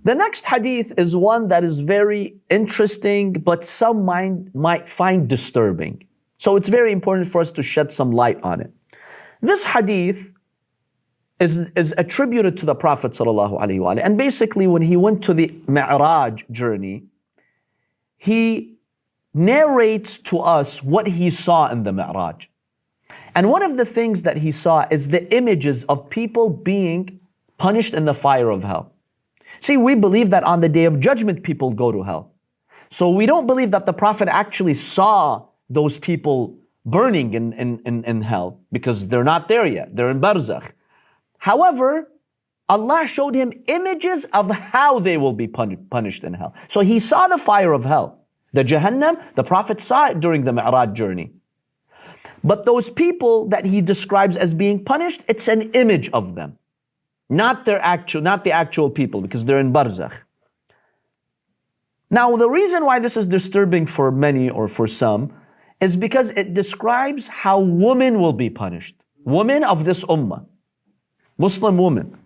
The next hadith is one that is very interesting, but some might find disturbing. So it's very important for us to shed some light on it. This hadith is attributed to the Prophet ﷺ. And basically, when he went to the Mi'raj journey, he narrates to us what he saw in the Mi'raj. And one of the things that he saw is the images of people being punished in the fire of hell. See, we believe that on the Day of Judgment, people go to hell. So we don't believe that the Prophet actually saw those people burning in hell, because they're not there yet. They're in Barzakh. However, Allah showed him images of how they will be punished in hell. So he saw the fire of hell. The Jahannam, the Prophet saw it during the Mi'raj journey. But those people that he describes as being punished, it's an image of them. Not the actual people, because they're in Barzakh. Now, the reason why this is disturbing for many or for some is because it describes how women will be punished. Women of this ummah. Muslim women.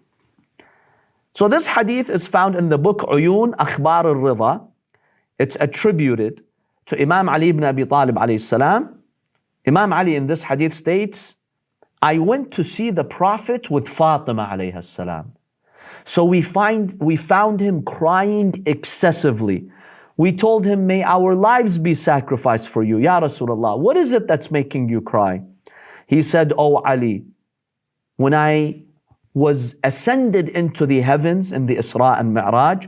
So this hadith is found in the book Uyun Akhbar al-Ridha. It's attributed to Imam Ali ibn Abi Talib alayhi salam. Imam Ali in this hadith states, I went to see the Prophet with Fatima alayhi salam. So we found him crying excessively. We told him, may our lives be sacrificed for you, Ya Rasulullah. What is it that's making you cry? He said, Oh Ali, when I was ascended into the heavens in the Isra and Mi'raj,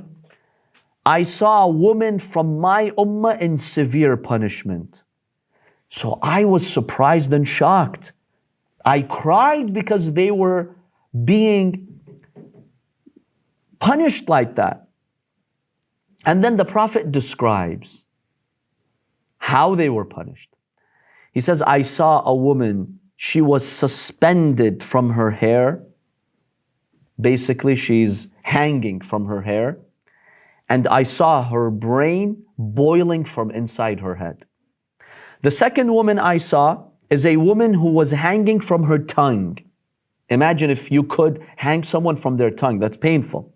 I saw a woman from my ummah in severe punishment. So I was surprised and shocked. I cried because they were being punished like that. And then the Prophet describes how they were punished. He says, I saw a woman, she was suspended from her hair. Basically, she's hanging from her hair. And I saw her brain boiling from inside her head. The second woman I saw is a woman who was hanging from her tongue. Imagine if you could hang someone from their tongue, that's painful.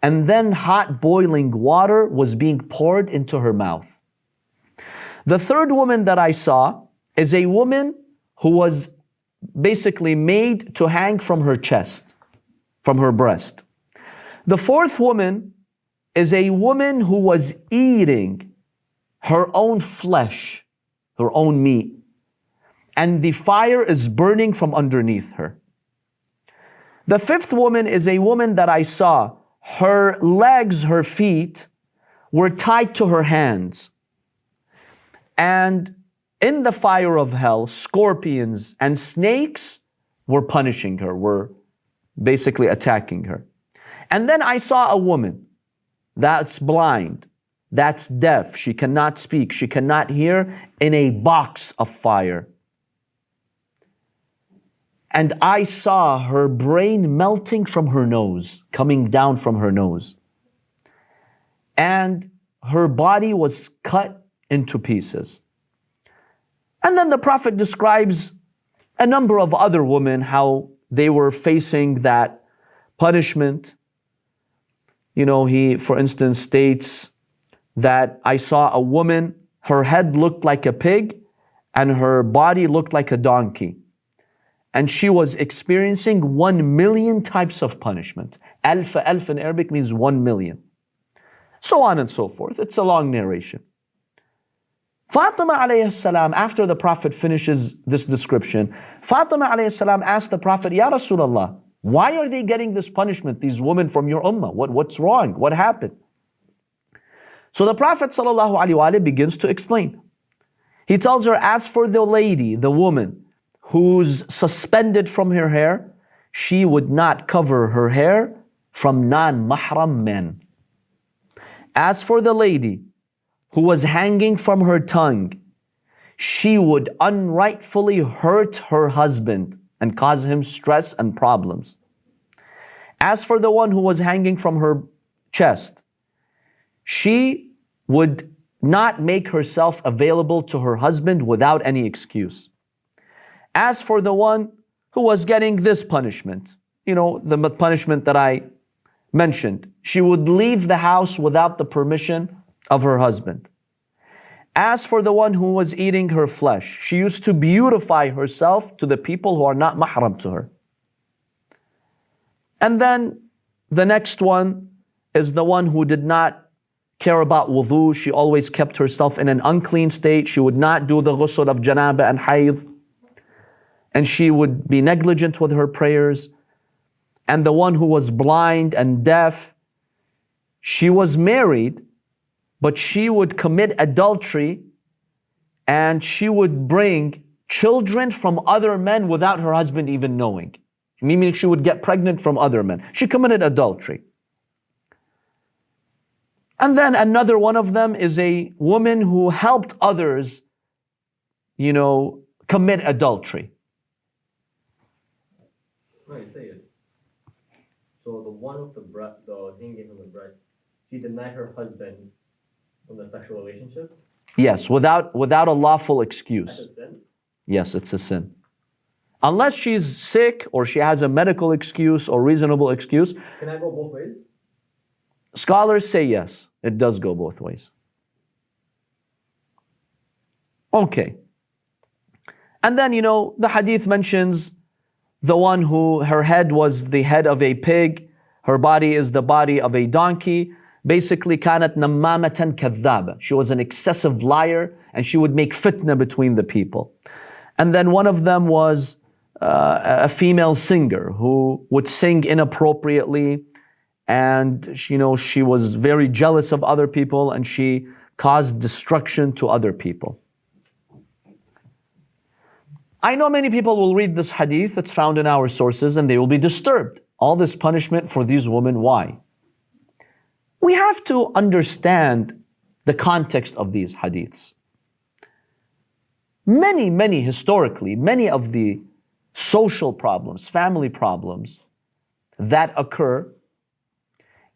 And then hot boiling water was being poured into her mouth. The third woman that I saw is a woman who was basically made to hang from her chest, from her breast. The fourth woman is a woman who was eating her own flesh, her own meat, and the fire is burning from underneath her. The fifth woman is a woman that I saw, her legs, her feet were tied to her hands. And in the fire of hell, scorpions and snakes were punishing her, were basically attacking her. And then I saw a woman that's blind, that's deaf, she cannot speak, she cannot hear, in a box of fire. And I saw her brain melting from her nose, coming down from her nose. And her body was cut into pieces. And then the Prophet describes a number of other women, how they were facing that punishment. You know, he, for instance, states that I saw a woman, her head looked like a pig and her body looked like a donkey. And she was experiencing 1 million types of punishment. Alf in Arabic means 1 million. So on and so forth. It's a long narration. Fatima alayhi salam, after the Prophet finishes this description, Fatima alayhi salam asked the Prophet, Ya Rasulullah, why are they getting this punishment, these women from your ummah? What's wrong? What happened? So the Prophet sallallahu alaihi wasallam begins to explain. He tells her, as for the lady, the woman, who's suspended from her hair, she would not cover her hair from non-mahram men. As for the lady who was hanging from her tongue, she would unrightfully hurt her husband and cause him stress and problems. As for the one who was hanging from her chest, she would not make herself available to her husband without any excuse. As for the one who was getting this punishment, you know, the punishment that I mentioned, she would leave the house without the permission of her husband. As for the one who was eating her flesh, she used to beautify herself to the people who are not mahram to her. And then the next one is the one who did not care about wudu. She always kept herself in an unclean state. She would not do the ghusl of janaba and hayd. And she would be negligent with her prayers. And the one who was blind and deaf, she was married, but she would commit adultery and she would bring children from other men without her husband even knowing. Meaning she would get pregnant from other men. She committed adultery. And then another one of them is a woman who helped others, commit adultery. Right, say it. So the one with the breast, the hanging from the breast, she denied her husband from the sexual relationship? Yes, without a lawful excuse. That's a sin? Yes, it's a sin. Unless she's sick or she has a medical excuse or reasonable excuse. Can I go both ways? Scholars say yes, it does go both ways. Okay. And then, the hadith mentions the one who, her head was the head of a pig, her body is the body of a donkey. Basically, كانت نمامة كذابة. She was an excessive liar and she would make fitna between the people. And then one of them was a female singer who would sing inappropriately, and she was very jealous of other people and she caused destruction to other people. I know many people will read this hadith that's found in our sources and they will be disturbed. All this punishment for these women, why? We have to understand the context of these hadiths. Historically, many of the social problems, family problems that occur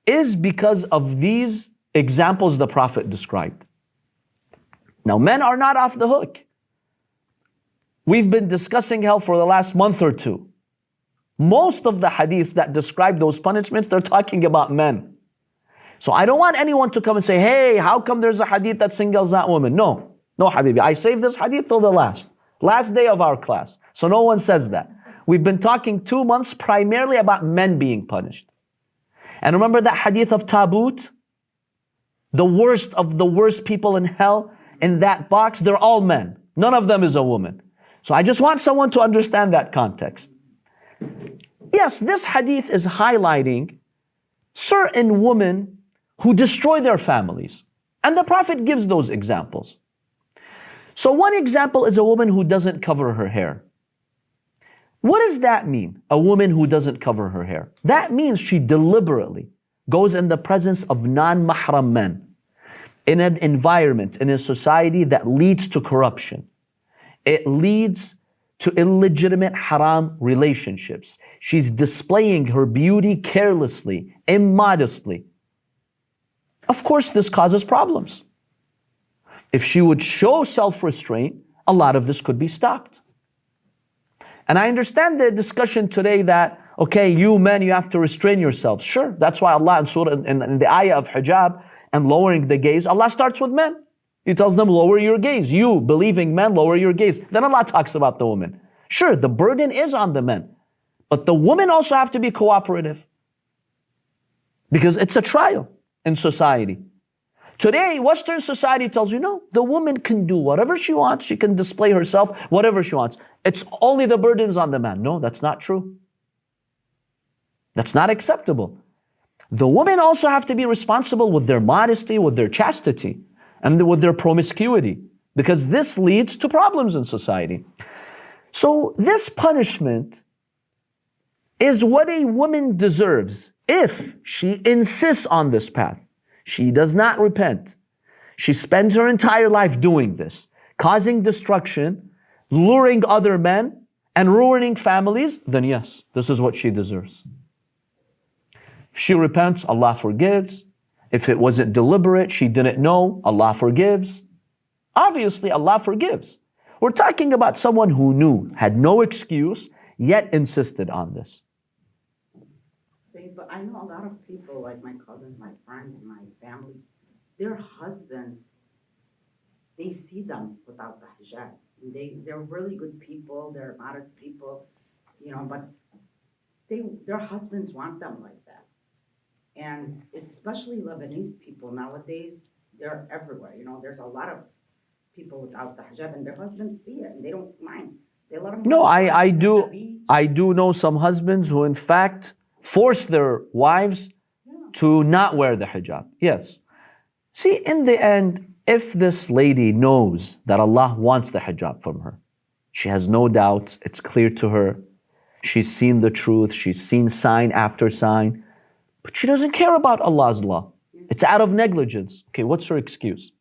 is because of these examples the Prophet described. Now, men are not off the hook. We've been discussing hell for the last month or two. Most of the hadiths that describe those punishments, they're talking about men. So I don't want anyone to come and say, hey, how come there's a hadith that singles out women? No, Habibi. I saved this hadith till the last day of our class. So no one says that. We've been talking 2 months primarily about men being punished. And remember that hadith of Tabut? The worst of the worst people in hell, in that box, they're all men. None of them is a woman. So I just want someone to understand that context. Yes, this hadith is highlighting certain women who destroy their families. And the Prophet gives those examples. So one example is a woman who doesn't cover her hair. What does that mean, a woman who doesn't cover her hair? That means she deliberately goes in the presence of non-mahram men, in an environment, in a society that leads to corruption. It leads to illegitimate haram relationships. She's displaying her beauty carelessly, immodestly. Of course, this causes problems. If she would show self-restraint, a lot of this could be stopped. And I understand the discussion today that, okay, you men, you have to restrain yourselves. Sure, that's why Allah in Surah, in the ayah of hijab and lowering the gaze, Allah starts with men. He tells them, lower your gaze. You, believing men, lower your gaze. Then Allah talks about the women. Sure, the burden is on the men. But the women also have to be cooperative. Because it's a trial in society. Today, Western society tells you, no, the woman can do whatever she wants. She can display herself, whatever she wants. It's only the burdens on the man. No, that's not true. That's not acceptable. The women also have to be responsible with their modesty, with their chastity, and with their promiscuity, because this leads to problems in society. So this punishment is what a woman deserves if she insists on this path. She does not repent. She spends her entire life doing this, causing destruction, luring other men, and ruining families, then yes, this is what she deserves. If she repents, Allah forgives. If it wasn't deliberate, she didn't know, Allah forgives. Obviously, Allah forgives. We're talking about someone who knew, had no excuse, yet insisted on this. See, but I know a lot of people, like my cousins, my friends, my family, their husbands, they see them without the hijab. They're really good people, they're modest people, you know, but their husbands want them like that. And especially Lebanese people nowadays, they're everywhere, you know, there's a lot of people without the hijab and their husbands see it and they don't mind. They let them No, go I to the do beach. I do know some husbands who in fact force their wives to not wear the hijab. Yes. See, in the end, if this lady knows that Allah wants the hijab from her, she has no doubts, it's clear to her, she's seen the truth, she's seen sign after sign, but she doesn't care about Allah's law. It's out of negligence. Okay, what's her excuse?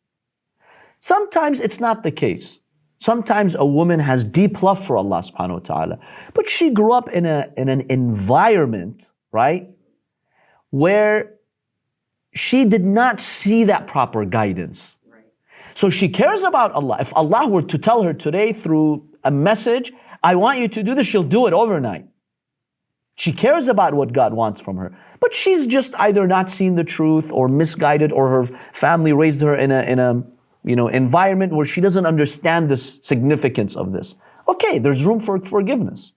Sometimes it's not the case. Sometimes a woman has deep love for Allah subhanahu wa ta'ala, but she grew up in an environment, right, where she did not see that proper guidance. Right. So she cares about Allah. If Allah were to tell her today through a message, I want you to do this, she'll do it overnight. She cares about what God wants from her. But she's just either not seen the truth or misguided, or her family raised her in a environment where she doesn't understand the significance of this. Okay, there's room for forgiveness.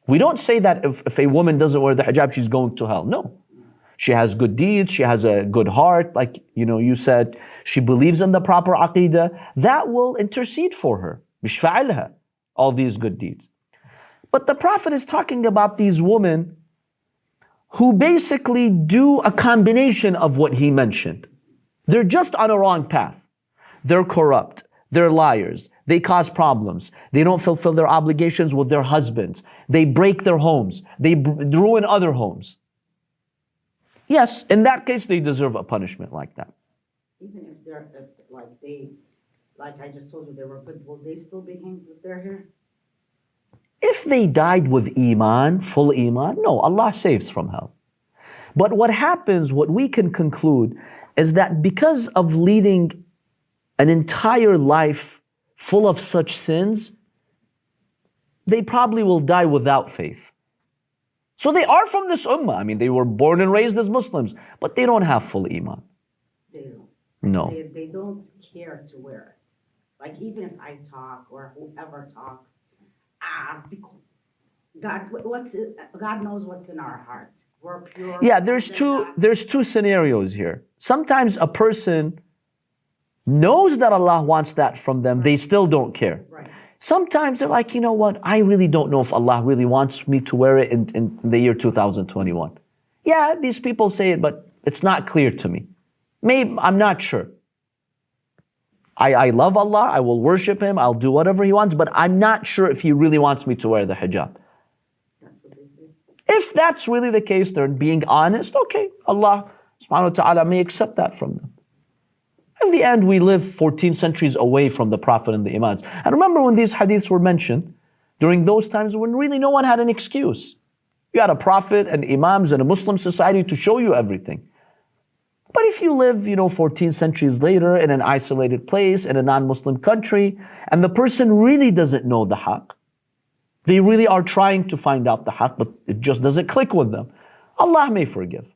We don't say that if a woman doesn't wear the hijab, she's going to hell. No. She has good deeds, she has a good heart, like you said, she believes in the proper aqidah. That will intercede for her. بِشْفَعِلْهَا, all these good deeds. But the Prophet is talking about these women who basically do a combination of what he mentioned. They're just on a wrong path. They're corrupt. They're liars. They cause problems. They don't fulfill their obligations with their husbands. They break their homes. They ruin other homes. Yes, in that case, they deserve a punishment like that. Even if like I just told you, they were good, will they still be hanged with their hair? If they died with Iman, full Iman, no, Allah saves from hell. But what happens, what we can conclude, is that because of leading an entire life full of such sins, they probably will die without faith. So they are from this ummah. I mean, they were born and raised as Muslims, but they don't have full Iman. They don't. No. They don't care to wear it. Like even if I talk or whoever talks, God knows what's in our heart. We're pure. Yeah, there's two scenarios here. Sometimes a person knows that Allah wants that from them, they still don't care. Right. Sometimes they're like, you know what, I really don't know if Allah really wants me to wear it in the year 2021. Yeah, these people say it, but it's not clear to me. Maybe, I'm not sure. I love Allah, I will worship Him, I'll do whatever He wants, but I'm not sure if He really wants me to wear the hijab. That's what they say. If that's really the case, they're being honest, okay, Allah subhanahu wa ta'ala may accept that from them. In the end, we live 14 centuries away from the Prophet and the Imams. And remember when these hadiths were mentioned, during those times when really no one had an excuse. You had a Prophet and Imams and a Muslim society to show you everything. But if you live, 14 centuries later in an isolated place, in a non-Muslim country, and the person really doesn't know the haqq, they really are trying to find out the haqq, but it just doesn't click with them, Allah may forgive.